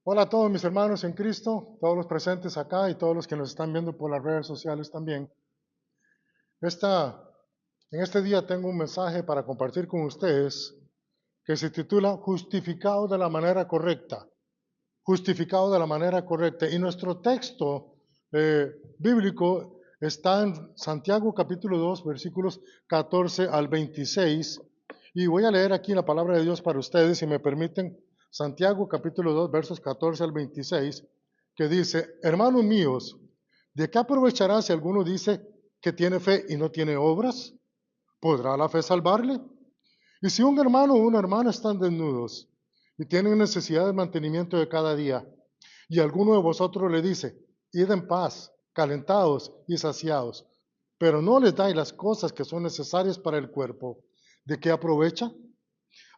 Hola a todos mis hermanos en Cristo, todos los presentes acá y todos los que nos están viendo por las redes sociales también. Esta, en este día tengo un mensaje para compartir con ustedes que se titula Justificado de la manera correcta. Justificado de la manera correcta. Y nuestro texto bíblico está en Santiago capítulo 2, versículos 14 al 26. Y voy a leer aquí la palabra de Dios para ustedes, si me permiten. Santiago capítulo 2, versos 14 al 26, que dice, hermanos míos, ¿de qué aprovechará si alguno dice que tiene fe y no tiene obras? ¿Podrá la fe salvarle? Y si un hermano o una hermana están desnudos y tienen necesidad de mantenimiento de cada día, y alguno de vosotros le dice, id en paz, calentados y saciados, pero no les dais las cosas que son necesarias para el cuerpo, ¿de qué aprovecha?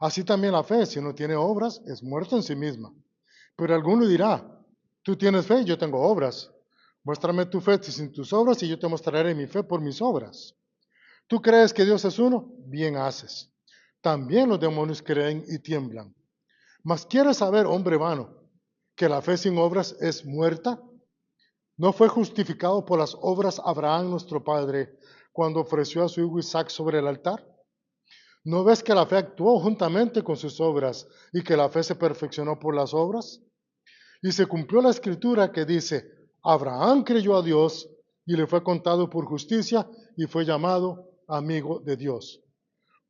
Así también la fe, si no tiene obras, es muerta en sí misma. Pero alguno dirá, tú tienes fe, yo tengo obras. Muéstrame tu fe sin tus obras y yo te mostraré mi fe por mis obras. ¿Tú crees que Dios es uno? Bien haces. También los demonios creen y tiemblan. Mas ¿quieres saber, hombre vano, que la fe sin obras es muerta? ¿No fue justificado por las obras Abraham nuestro padre cuando ofreció a su hijo Isaac sobre el altar? ¿No ves que la fe actuó juntamente con sus obras y que la fe se perfeccionó por las obras? Y se cumplió la escritura que dice, Abraham creyó a Dios y le fue contado por justicia y fue llamado amigo de Dios.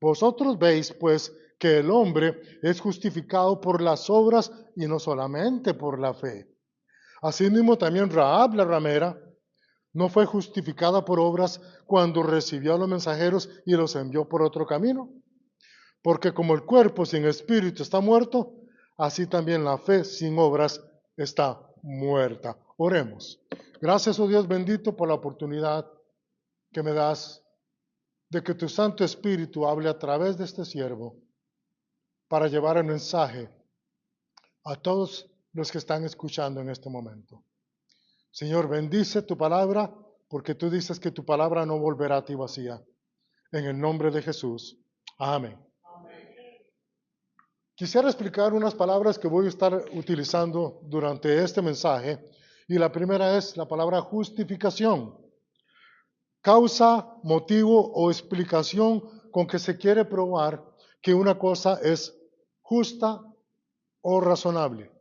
Vosotros veis, pues, que el hombre es justificado por las obras y no solamente por la fe. Asimismo, también Rahab la ramera no fue justificada por obras cuando recibió a los mensajeros y los envió por otro camino. Porque como el cuerpo sin espíritu está muerto, así también la fe sin obras está muerta. Oremos. Gracias, oh Dios bendito, por la oportunidad que me das de que tu Santo Espíritu hable a través de este siervo para llevar el mensaje a todos los que están escuchando en este momento. Señor, bendice tu palabra, porque tú dices que tu palabra no volverá a ti vacía. En el nombre de Jesús. Amén. Quisiera explicar unas palabras que voy a estar utilizando durante este mensaje. Y la primera es la palabra justificación. Causa, motivo o explicación con que se quiere probar que una cosa es justa o razonable.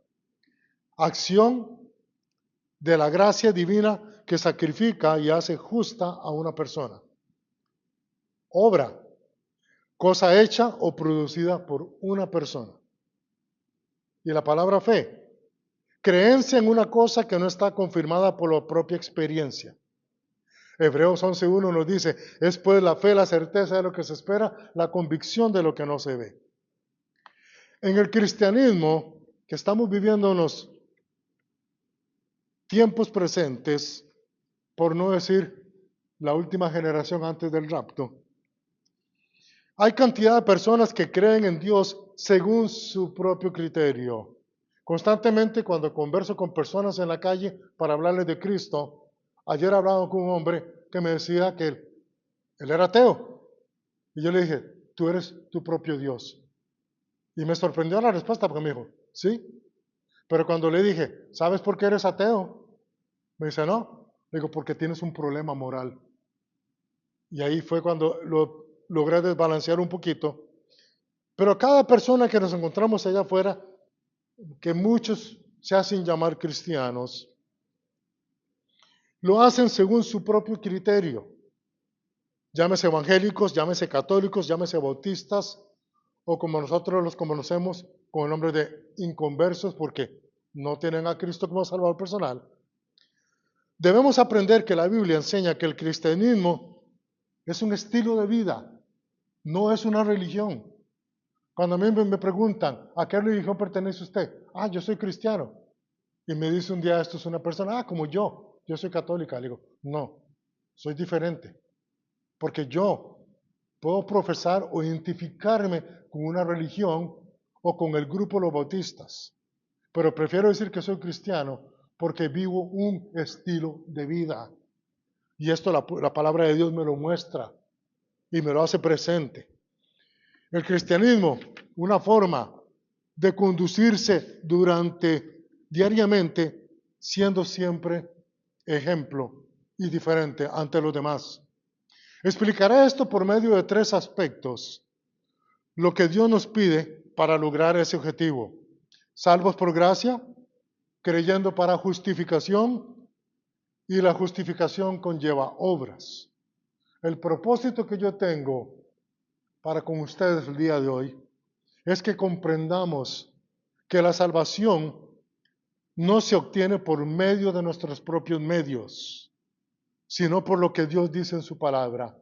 Acción de la gracia divina que sacrifica y hace justa a una persona. Obra, cosa hecha o producida por una persona. Y la palabra fe, creencia en una cosa que no está confirmada por la propia experiencia. Hebreos 11.1 nos dice, es pues la fe la certeza de lo que se espera, la convicción de lo que no se ve. En el cristianismo que estamos viviendo en los tiempos presentes, por no decir la última generación antes del rapto, hay cantidad de personas que creen en Dios según su propio criterio. Constantemente cuando converso con personas en la calle para hablarles de Cristo, ayer hablaba con un hombre que me decía que él era ateo. Y yo le dije, tú eres tu propio Dios. Y me sorprendió la respuesta porque me dijo, sí. Pero cuando le dije, ¿sabes por qué eres ateo? Me dice, no. Le digo, porque tienes un problema moral. Y ahí fue cuando lo logré desbalancear un poquito. Pero cada persona que nos encontramos allá afuera, que muchos se hacen llamar cristianos, lo hacen según su propio criterio. Llámese evangélicos, llámese católicos, llámese bautistas, o como nosotros los conocemos con el nombre de inconversos, porque no tienen a Cristo como Salvador personal. Debemos aprender que la Biblia enseña que el cristianismo es un estilo de vida, no es una religión. Cuando a mí me preguntan, ¿a qué religión pertenece usted? Ah, yo soy cristiano. Y me dice un día esto es una persona, como yo soy católica. Le digo, no, soy diferente. Porque yo puedo profesar o identificarme con una religión o con el grupo de los bautistas. Pero prefiero decir que soy cristiano porque vivo un estilo de vida. Y esto la palabra de Dios me lo muestra y me lo hace presente. El cristianismo, una forma de conducirse durante diariamente, siendo siempre ejemplo y diferente ante los demás. Explicaré esto por medio de 3 aspectos. Lo que Dios nos pide para lograr ese objetivo. Salvos por gracia, creyendo para justificación, y la justificación conlleva obras. El propósito que yo tengo para con ustedes el día de hoy es que comprendamos que la salvación no se obtiene por medio de nuestros propios medios, sino por lo que Dios dice en su palabra,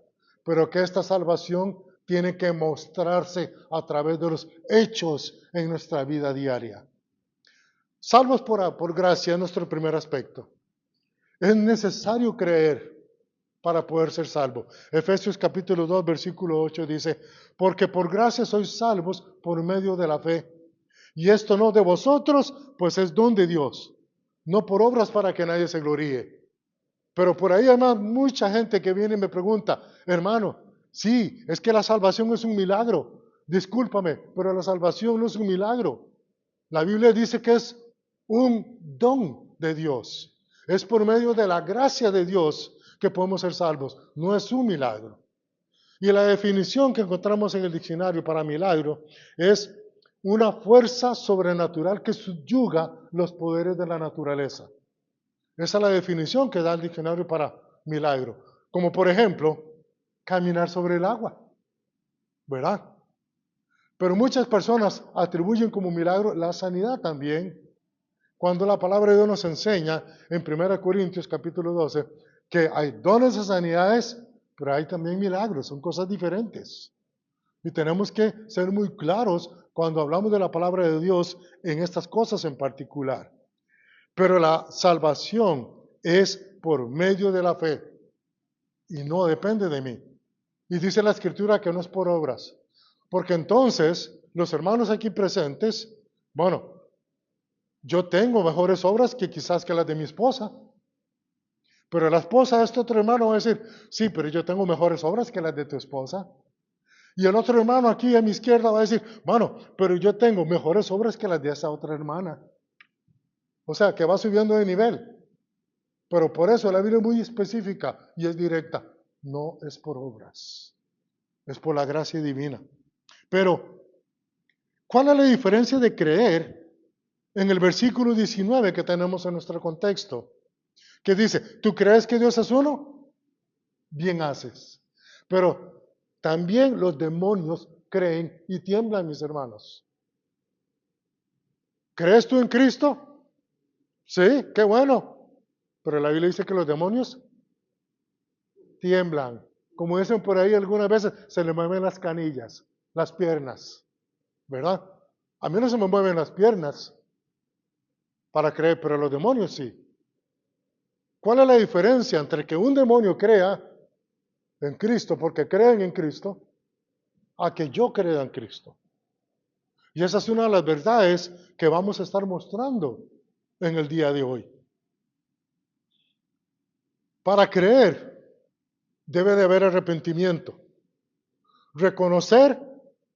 pero que esta salvación tiene que mostrarse a través de los hechos en nuestra vida diaria. Salvos por gracia es nuestro primer aspecto. Es necesario creer para poder ser salvo. Efesios capítulo 2, versículo 8 dice, porque por gracia sois salvos por medio de la fe. Y esto no de vosotros, pues es don de Dios, no por obras para que nadie se gloríe. Pero por ahí hay mucha gente que viene y me pregunta, hermano, sí, es que la salvación es un milagro. Discúlpame, pero la salvación no es un milagro. La Biblia dice que es un don de Dios. Es por medio de la gracia de Dios que podemos ser salvos. No es un milagro. Y la definición que encontramos en el diccionario para milagro es una fuerza sobrenatural que subyuga los poderes de la naturaleza. Esa es la definición que da el diccionario para milagro. Como por ejemplo, caminar sobre el agua, ¿verdad? Pero muchas personas atribuyen como milagro la sanidad también, cuando la palabra de Dios nos enseña en 1 Corintios capítulo 12 que hay dones de sanidades, pero hay también milagros, son cosas diferentes. Y tenemos que ser muy claros cuando hablamos de la palabra de Dios en estas cosas en particular. Pero la salvación es por medio de la fe y no depende de mí. Y dice la Escritura que no es por obras. Porque entonces los hermanos aquí presentes, bueno, yo tengo mejores obras que quizás que las de mi esposa. Pero la esposa de este otro hermano va a decir, sí, pero yo tengo mejores obras que las de tu esposa. Y el otro hermano aquí a mi izquierda va a decir, bueno, pero yo tengo mejores obras que las de esa otra hermana. O sea, que va subiendo de nivel. Pero por eso la Biblia es muy específica y es directa. No es por obras, es por la gracia divina. Pero, ¿cuál es la diferencia de creer en el versículo 19 que tenemos en nuestro contexto? Que dice, ¿tú crees que Dios es uno? Bien haces. Pero también los demonios creen y tiemblan, mis hermanos. ¿Crees tú en Cristo? Sí, qué bueno. Pero la Biblia dice que los demonios tiemblan. Como dicen por ahí algunas veces, se le mueven las canillas, las piernas, ¿verdad? A mí no se me mueven las piernas para creer, pero los demonios sí. ¿Cuál es la diferencia entre que un demonio crea en Cristo, porque creen en Cristo, a que yo crea en Cristo? Y esa es una de las verdades que vamos a estar mostrando en el día de hoy. Para creer debe de haber arrepentimiento, reconocer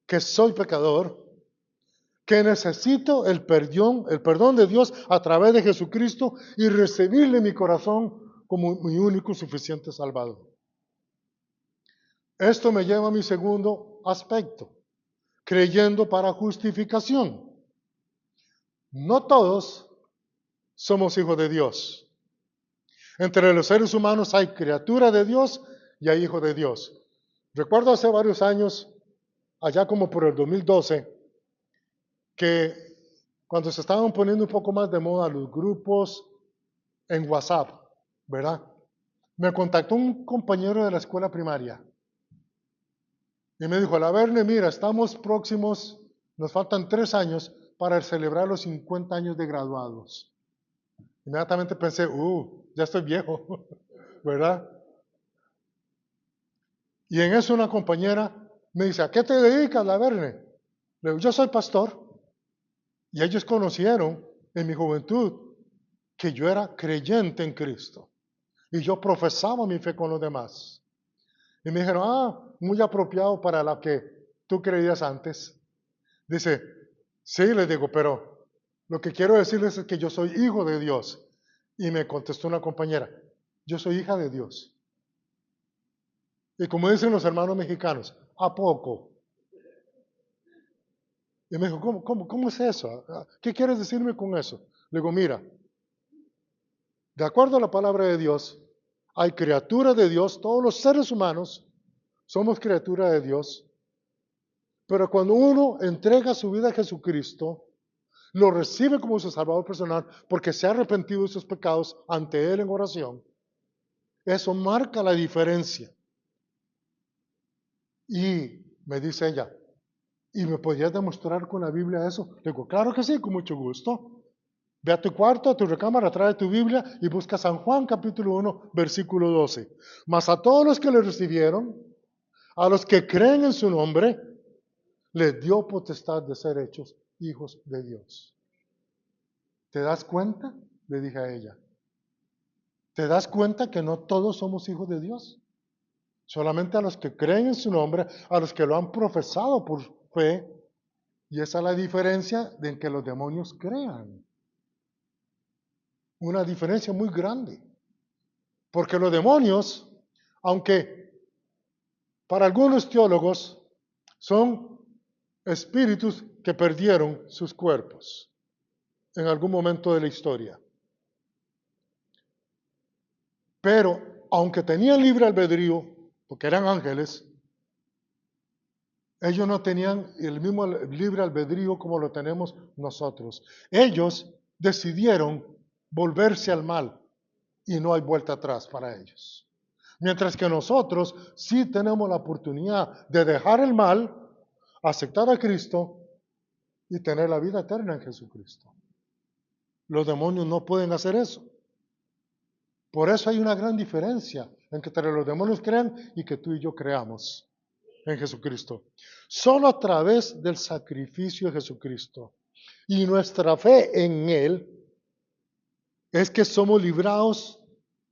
que soy pecador, que necesito el perdón de Dios a través de Jesucristo y recibirle en mi corazón como mi único y suficiente Salvador. Esto me lleva a mi segundo aspecto, creyendo para justificación. No todos somos hijos de Dios. Entre los seres humanos hay criatura de Dios y hay hijo de Dios. Recuerdo hace varios años, allá como por el 2012, que cuando se estaban poniendo un poco más de moda los grupos en WhatsApp, ¿verdad? Me contactó un compañero de la escuela primaria y me dijo, Laverne, mira, estamos próximos, nos faltan 3 años para celebrar los 50 años de graduados. Inmediatamente pensé, ya estoy viejo, ¿verdad? Y en eso una compañera me dice, ¿a qué te dedicas, Laverne? Le digo, yo soy pastor. Y ellos conocieron en mi juventud que yo era creyente en Cristo. Y yo profesaba mi fe con los demás. Y me dijeron, muy apropiado para la que tú creías antes. Dice, sí, les digo, pero Lo que quiero decirles es que yo soy hijo de Dios. Y me contestó una compañera, yo soy hija de Dios. Y como dicen los hermanos mexicanos, ¿a poco? Y me dijo, ¿cómo es eso? ¿Qué quieres decirme con eso? Le digo, mira, de acuerdo a la palabra de Dios, hay criaturas de Dios, todos los seres humanos somos criaturas de Dios, pero cuando uno entrega su vida a Jesucristo, lo recibe como su Salvador personal porque se ha arrepentido de sus pecados ante Él en oración, eso marca la diferencia. Y me dice ella, ¿y me podrías demostrar con la Biblia eso? Le digo, claro que sí, con mucho gusto. Ve a tu cuarto, a tu recámara, trae tu Biblia y busca San Juan capítulo 1, versículo 12. Mas a todos los que le recibieron, a los que creen en su nombre, les dio potestad de ser hechos hijos de Dios. ¿Te das cuenta? Le dije a ella. ¿Te das cuenta que no todos somos hijos de Dios? Solamente a los que creen en su nombre, a los que lo han profesado por fe. Y esa es la diferencia de que los demonios crean. Una diferencia muy grande. Porque los demonios, aunque para algunos teólogos son espíritus que perdieron sus cuerpos en algún momento de la historia. Pero aunque tenían libre albedrío, porque eran ángeles, ellos no tenían el mismo libre albedrío como lo tenemos nosotros. Ellos decidieron volverse al mal y no hay vuelta atrás para ellos. Mientras que nosotros sí tenemos la oportunidad de dejar el mal, aceptar a Cristo y tener la vida eterna en Jesucristo. Los demonios no pueden hacer eso. Por eso hay una gran diferencia entre los demonios crean y que tú y yo creamos en Jesucristo. Solo a través del sacrificio de Jesucristo y nuestra fe en Él es que somos librados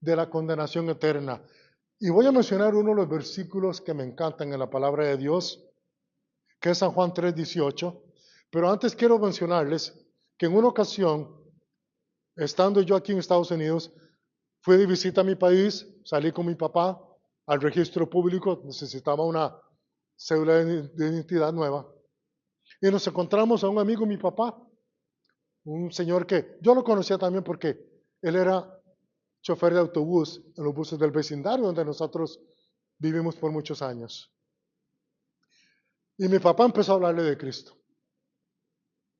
de la condenación eterna. Y voy a mencionar uno de los versículos que me encantan en la palabra de Dios, que es San Juan 3:18. Pero antes quiero mencionarles que en una ocasión, estando yo aquí en Estados Unidos, fui de visita a mi país, salí con mi papá al registro público, necesitaba una cédula de identidad nueva. Y nos encontramos a un amigo de mi papá, un señor que yo lo conocía también porque él era chofer de autobús en los buses del vecindario donde nosotros vivimos por muchos años. Y mi papá empezó a hablarle de Cristo.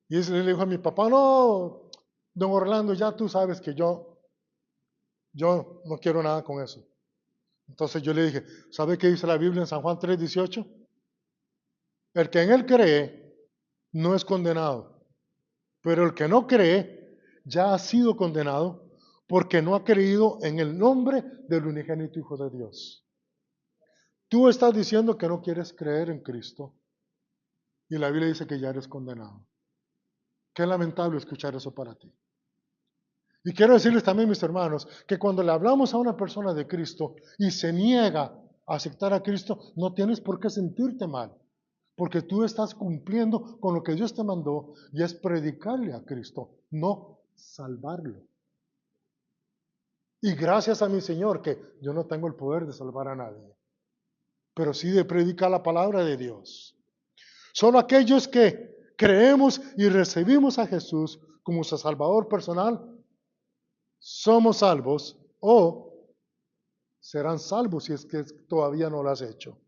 Y él le dijo a mi papá, no, don Orlando, ya tú sabes que yo no quiero nada con eso. Entonces yo le dije, ¿sabe qué dice la Biblia en San Juan 3:18? El que en él cree no es condenado, pero el que no cree ya ha sido condenado porque no ha creído en el nombre del unigénito Hijo de Dios. Tú estás diciendo que no quieres creer en Cristo y la Biblia dice que ya eres condenado. Qué lamentable escuchar eso para ti. Y quiero decirles también, mis hermanos, que cuando le hablamos a una persona de Cristo y se niega a aceptar a Cristo, no tienes por qué sentirte mal, porque tú estás cumpliendo con lo que Dios te mandó y es predicarle a Cristo, no salvarlo. Y gracias a mi Señor que yo no tengo el poder de salvar a nadie, pero sí de predicar la palabra de Dios. Solo aquellos que creemos y recibimos a Jesús como su Salvador personal, somos salvos o serán salvos si es que todavía no lo has hecho.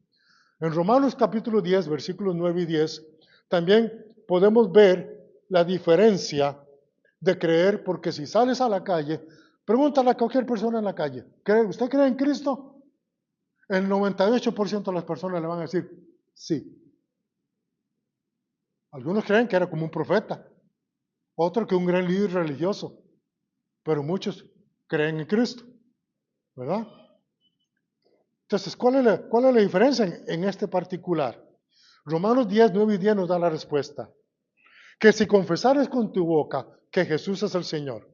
En Romanos capítulo 10, versículos 9 y 10, también podemos ver la diferencia de creer, porque si sales a la calle, pregúntale a cualquier persona en la calle, ¿usted cree en Cristo? El 98% de las personas le van a decir, sí. Algunos creen que era como un profeta, otros que un gran líder religioso, pero muchos creen en Cristo, ¿verdad? Entonces, ¿cuál es la diferencia en este particular? Romanos 10, 9 y 10 nos da la respuesta. Que si confesares con tu boca que Jesús es el Señor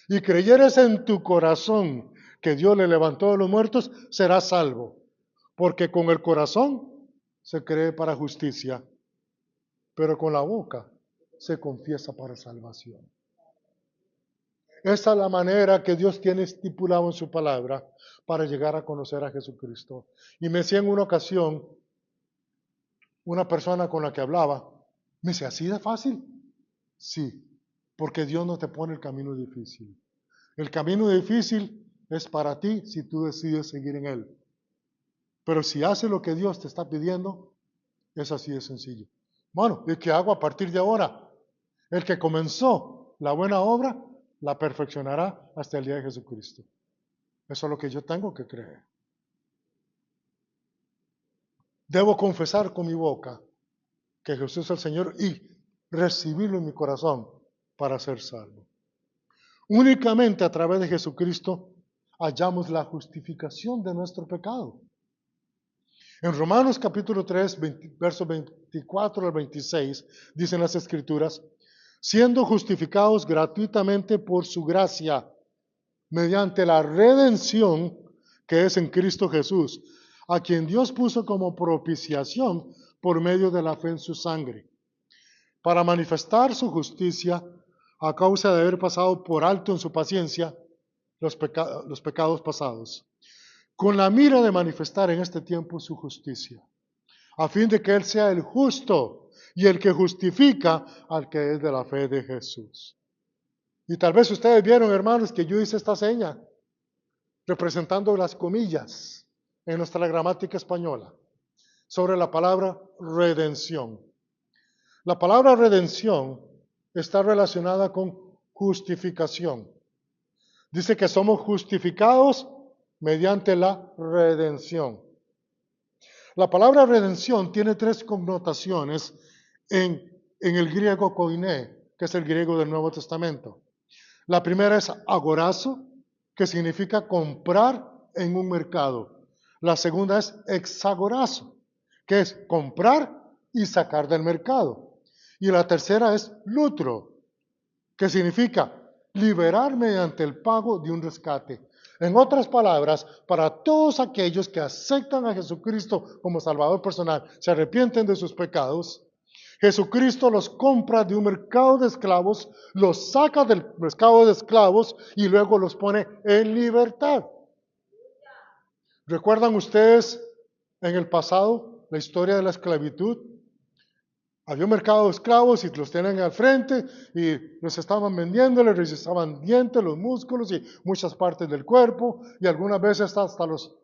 y creyeres en tu corazón que Dios le levantó de los muertos, serás salvo. Porque con el corazón se cree para justicia, pero con la boca se confiesa para salvación. Esa es la manera que Dios tiene estipulado en su palabra para llegar a conocer a Jesucristo. Y me decía en una ocasión, una persona con la que hablaba, me dice, ¿así de fácil? Sí, porque Dios no te pone el camino difícil. El camino difícil es para ti si tú decides seguir en él. Pero si haces lo que Dios te está pidiendo, es así de sencillo. Bueno, ¿y qué hago a partir de ahora? El que comenzó la buena obra, la perfeccionará hasta el día de Jesucristo. Eso es lo que yo tengo que creer. Debo confesar con mi boca que Jesús es el Señor y recibirlo en mi corazón para ser salvo. Únicamente a través de Jesucristo hallamos la justificación de nuestro pecado. En Romanos capítulo 3, versos 24 al 26, dicen las Escrituras, siendo justificados gratuitamente por su gracia, mediante la redención que es en Cristo Jesús, a quien Dios puso como propiciación por medio de la fe en su sangre, para manifestar su justicia a causa de haber pasado por alto en su paciencia los pecados pasados, con la mira de manifestar en este tiempo su justicia, a fin de que Él sea el justo y el que justifica al que es de la fe de Jesús. Y tal vez ustedes vieron, hermanos, que yo hice esta seña, representando las comillas en nuestra gramática española, sobre la palabra redención. La palabra redención está relacionada con justificación. Dice que somos justificados mediante la redención. La palabra redención tiene tres connotaciones en el griego koiné, que es el griego del Nuevo Testamento. La primera es agorazo, que significa comprar en un mercado. La segunda es exagorazo, que es comprar y sacar del mercado. Y la tercera es lutro, que significa liberar mediante el pago de un rescate. En otras palabras, para todos aquellos que aceptan a Jesucristo como Salvador personal, se arrepienten de sus pecados, Jesucristo los compra de un mercado de esclavos, los saca del mercado de esclavos y luego los pone en libertad. ¿Recuerdan ustedes en el pasado la historia de la esclavitud? Había un mercado de esclavos y los tenían al frente y los estaban vendiendo, les revisaban dientes, los músculos y muchas partes del cuerpo y algunas veces hasta los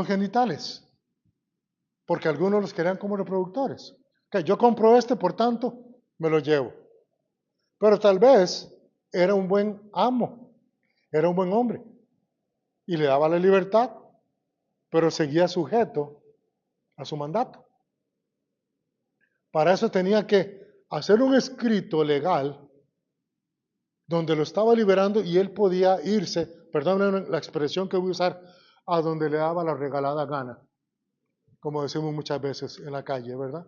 genitales, porque algunos los querían como reproductores. Okay, yo compro por tanto, me lo llevo. Pero tal vez era un buen amo, era un buen hombre y le daba la libertad, pero seguía sujeto a su mandato. Para eso tenía que hacer un escrito legal donde lo estaba liberando y él podía irse, perdón la expresión que voy a usar, a donde le daba la regalada gana, como decimos muchas veces en la calle, ¿verdad?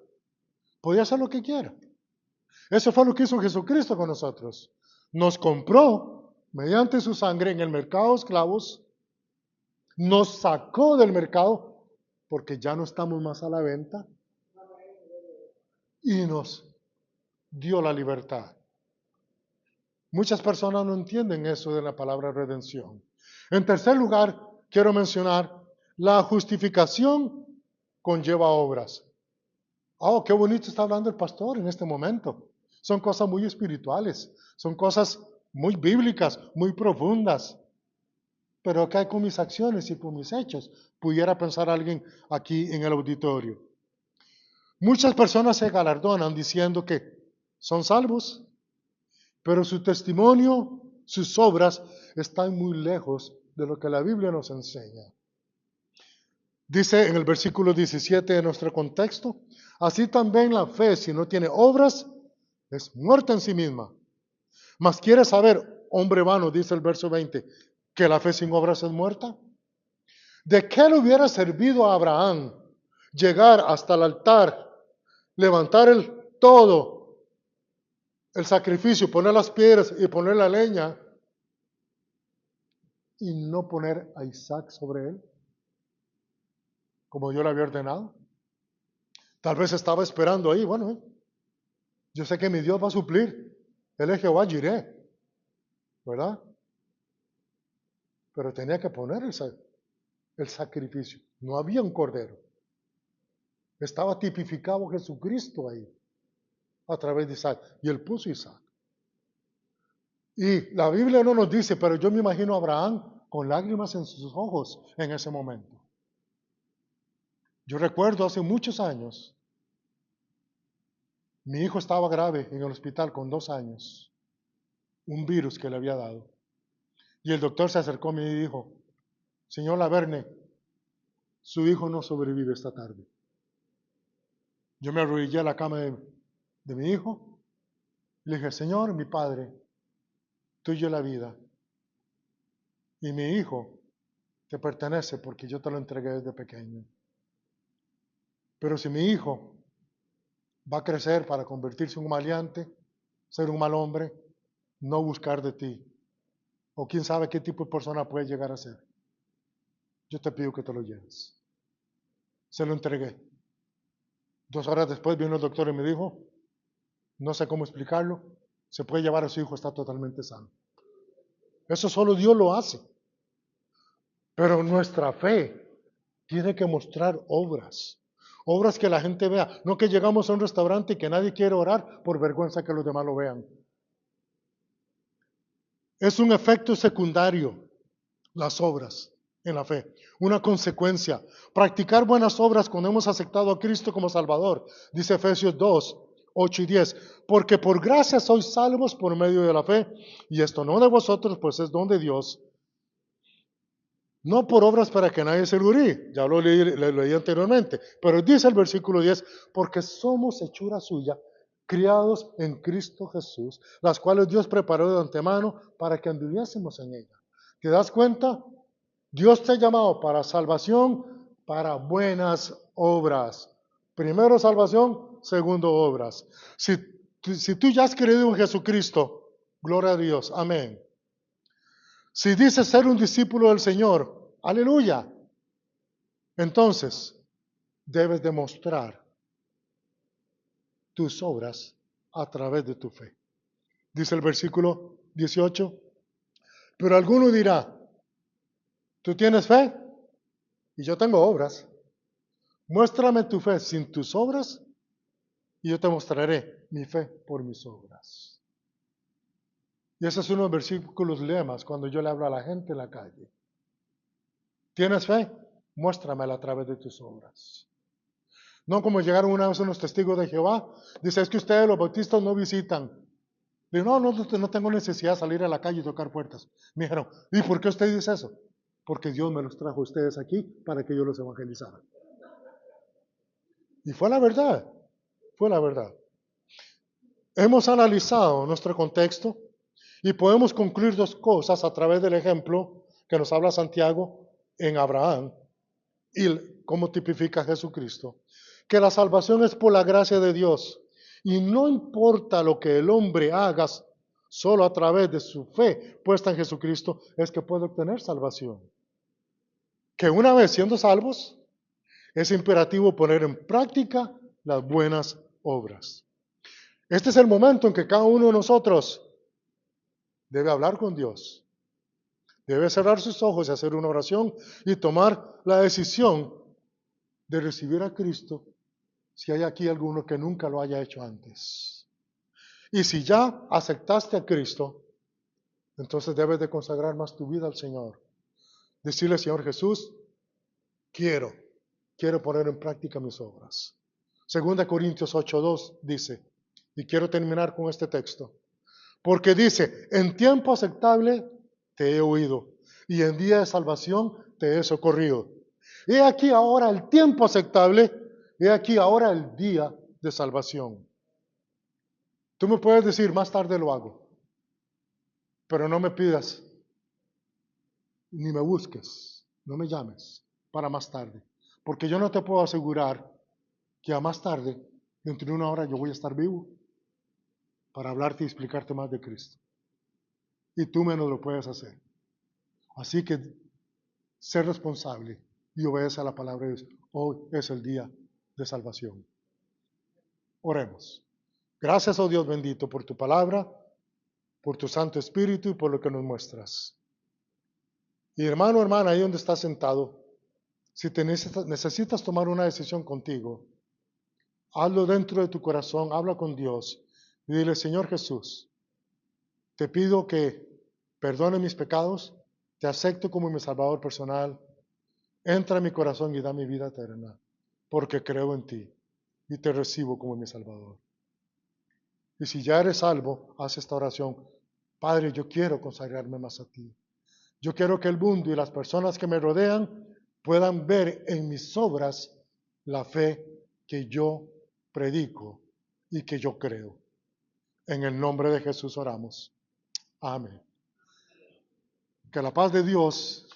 Podía hacer lo que quiera. Eso fue lo que hizo Jesucristo con nosotros. Nos compró mediante su sangre en el mercado de esclavos, nos sacó del mercado porque ya no estamos más a la venta y nos dio la libertad. Muchas personas no entienden eso de la palabra redención. En tercer lugar, quiero mencionar, la justificación conlleva obras. Oh, qué bonito está hablando el pastor en este momento. Son cosas muy espirituales, son cosas muy bíblicas, muy profundas. Pero ¿qué hay con mis acciones y con mis hechos? Pudiera pensar alguien aquí en el auditorio. Muchas personas se galardonan diciendo que son salvos, pero su testimonio, sus obras están muy lejos de lo que la Biblia nos enseña. Dice en el versículo 17 de nuestro contexto, así también la fe, si no tiene obras, es muerta en sí misma. Mas ¿quieres saber, hombre vano, dice el verso 20, que la fe sin obras es muerta? ¿De qué le hubiera servido a Abraham llegar hasta el altar, levantar el sacrificio, poner las piedras y poner la leña y no poner a Isaac sobre él, como Dios le había ordenado? Tal vez estaba esperando ahí, bueno, Yo sé que mi Dios va a suplir. Él es Jehová Jireh, ¿verdad? Pero tenía que poner el sacrificio. No había un cordero. Estaba tipificado Jesucristo ahí, a través de Isaac. Y él puso Isaac. Y la Biblia no nos dice, pero yo me imagino a Abraham con lágrimas en sus ojos en ese momento. Yo recuerdo hace muchos años, mi hijo estaba grave en el hospital con 2 años, un virus que le había dado. Y el doctor se acercó a mí y dijo, señor Laverne, su hijo no sobrevive esta tarde. Yo me arrodillé a la cama de mi hijo y le dije, Señor, mi padre, tuyo la vida. Y mi hijo te pertenece porque yo te lo entregué desde pequeño. Pero si mi hijo va a crecer para convertirse en un maleante, ser un mal hombre, no buscar de ti, o quién sabe qué tipo de persona puede llegar a ser, yo te pido que te lo lleves. Se lo entregué. 2 horas después vino el doctor y me dijo, no sé cómo explicarlo, se puede llevar a su hijo, está totalmente sano. Eso solo Dios lo hace. Pero nuestra fe tiene que mostrar obras. Obras que la gente vea. No que llegamos a un restaurante y que nadie quiere orar por vergüenza que los demás lo vean. Es un efecto secundario, las obras en la fe. Una consecuencia. Practicar buenas obras cuando hemos aceptado a Cristo como Salvador. Dice Efesios 2, 8 y 10. Porque por gracia sois salvos por medio de la fe. Y esto no de vosotros, pues es don de Dios. No por obras para que nadie se gloríe, ya lo leí anteriormente, pero dice el versículo 10, porque somos hechura suya, criados en Cristo Jesús, las cuales Dios preparó de antemano para que anduviésemos en ella. ¿Te das cuenta? Dios te ha llamado para salvación, para buenas obras. Primero salvación, segundo obras. Si tú ya has creído en Jesucristo, gloria a Dios, amén. Si dices ser un discípulo del Señor, aleluya, entonces debes demostrar tus obras a través de tu fe. Dice el versículo 18, pero alguno dirá, ¿tú tienes fe? Y yo tengo obras. Muéstrame tu fe sin tus obras y yo te mostraré mi fe por mis obras. Y ese es uno de los versículos lemas cuando yo le hablo a la gente en la calle. ¿Tienes fe? Muéstramela a través de tus obras. No como llegaron una vez unos testigos de Jehová. Dice, es que ustedes los bautistas no visitan. Digo, no tengo necesidad de salir a la calle y tocar puertas. Me dijeron, ¿y por qué usted dice eso? Porque Dios me los trajo a ustedes aquí para que yo los evangelizara. Y fue la verdad. Fue la verdad. Hemos analizado nuestro contexto y podemos concluir 2 cosas a través del ejemplo que nos habla Santiago en Abraham y cómo tipifica a Jesucristo. Que la salvación es por la gracia de Dios y no importa lo que el hombre haga, solo a través de su fe puesta en Jesucristo es que puede obtener salvación. Que una vez siendo salvos, es imperativo poner en práctica las buenas obras. Este es el momento en que cada uno de nosotros debe hablar con Dios. Debe cerrar sus ojos y hacer una oración y tomar la decisión de recibir a Cristo si hay aquí alguno que nunca lo haya hecho antes. Y si ya aceptaste a Cristo, entonces debes de consagrar más tu vida al Señor. Decirle, Señor Jesús, quiero poner en práctica mis obras. 2 Corintios 8:2 dice, y quiero terminar con este texto, porque dice, en tiempo aceptable te he oído, y en día de salvación te he socorrido. He aquí ahora el tiempo aceptable, he aquí ahora el día de salvación. Tú me puedes decir, más tarde lo hago, pero no me pidas, ni me busques, no me llames para más tarde, porque yo no te puedo asegurar que a más tarde, dentro de 1 hora, yo voy a estar vivo para hablarte y explicarte más de Cristo. Y tú menos lo puedes hacer. Así que sé responsable y obedece a la palabra de Dios. Hoy es el día de salvación. Oremos. Gracias, oh Dios bendito, por tu palabra, por tu Santo Espíritu y por lo que nos muestras. Y hermano, hermana, ahí donde estás sentado, si te necesitas tomar una decisión contigo, hazlo dentro de tu corazón, habla con Dios y dile, Señor Jesús, te pido que perdone mis pecados, te acepto como mi Salvador personal, entra en mi corazón y da mi vida eterna, porque creo en ti y te recibo como mi Salvador. Y si ya eres salvo, haz esta oración. Padre, yo quiero consagrarme más a ti. Yo quiero que el mundo y las personas que me rodean puedan ver en mis obras la fe que yo predico y que yo creo. En el nombre de Jesús oramos. Amén. Que la paz de Dios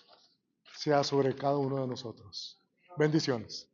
sea sobre cada uno de nosotros. Bendiciones.